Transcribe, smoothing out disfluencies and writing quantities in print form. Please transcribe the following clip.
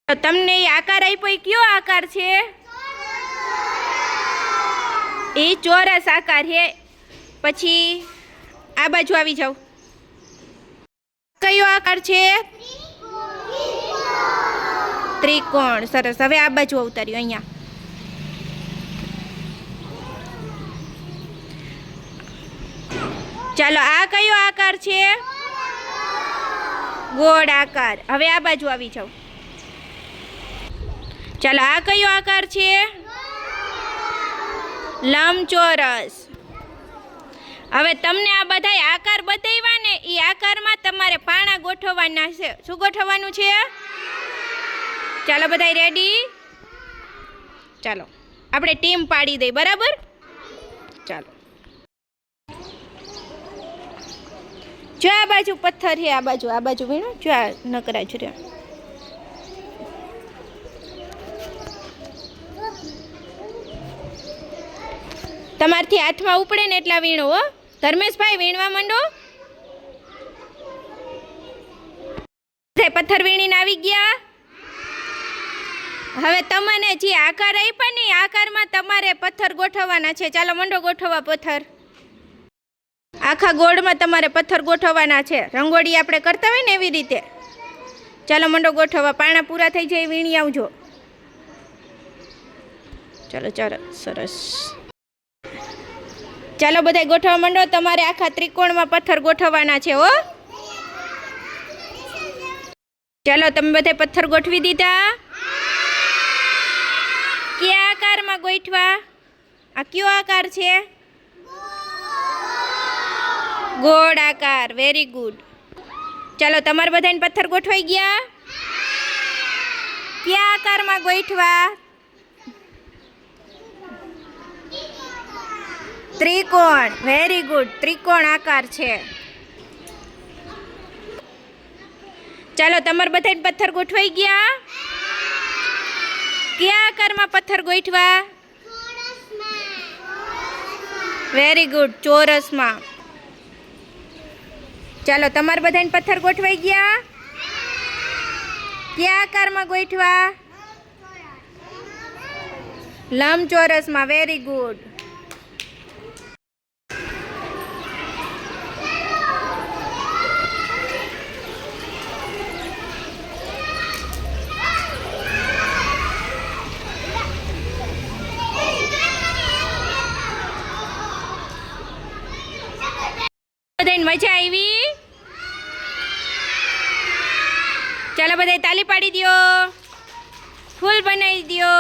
તો તમને એ આકાર આપ્યો એ કયો આકાર છે? એ ચોરસ આકાર છે. પછી આ બાજુ આવી જાવ. કયો આકાર છે? ત્રિકોણ. સરસ. હવે આ બાજુ ઉતાર્યો અહીંયા. ચાલો આ કયો આકાર છે? ગોળ આકાર. હવે આ બાજુ આવી જાવ. ચાલો આ કયો આકાર છે? લંબચોરસ. હવે તમને આ બધા આકાર બતાવ્યા ને, એ આકારમાં તમારે પાણા ગોઠવવાના છે. શું ગોઠવવાનું છે? ચાલો બધા રેડી? ચાલો આપણે ટીમ પાડી દઈ. બરાબર? ચાલો. જો આ બાજુ પથ્થર છે, આ બાજુ વીણો. જો આ નકરા જ રહ્યા. તમારથી હાથમાં ઉપડે ને એટલા વીણો. હો ધર્મેશભાઈ, વીણવા માંડો. પથ્થર વીણીને આવી ગયા. હવે તમને જે આકાર આપ્યા ને, આકારમાં તમારે પથ્થર ગોઠવવાના છે. ચાલો મંડો ગોઠવવા પથ્થર. આખા ગોળમાં તમારે પથ્થર ગોઠવવાના છે. રંગોળી આપણે કરતા હોય ને એવી રીતે. ચાલો મંડો ગોઠવવા. પાણા પૂરા થઈ જાય વીણી આવજો. ચાલો ચાલો. સરસ. ચાલો બધા ગોઠવવા માંડો. તમારે આખા ત્રિકોણમાં પથ્થર ગોઠવવાના છે. હો ચાલો તમે બધા પથ્થર ગોઠવી દીધા? કયા આકારમાં ગોઠવા? આ કયો આકાર છે? ગોળ આકાર. Very good. ચાલો તમારે બધાને પથ્થર ગોઠવાઈ ગયા? કયા આકારમાં ગોઠવા? ત્રિકોણ. Very good. ત્રિકોણ આકાર છે. ચાલો તમારે બધાને પથ્થર ગોઠવાઈ ગયા? કયા આકારમાં પથ્થર ગોઠવા? Very good. ચોરસમાં. ચાલો તમારે બધાને પથ્થર ગોઠવાઈ ગયા? કયા આકારમાં ગોઠવા? લંબચોરસમાં. Very good. બધાને મજા આવી? ચાલો બધા તાલી પાડી દો. ફૂલ બનાવી દો.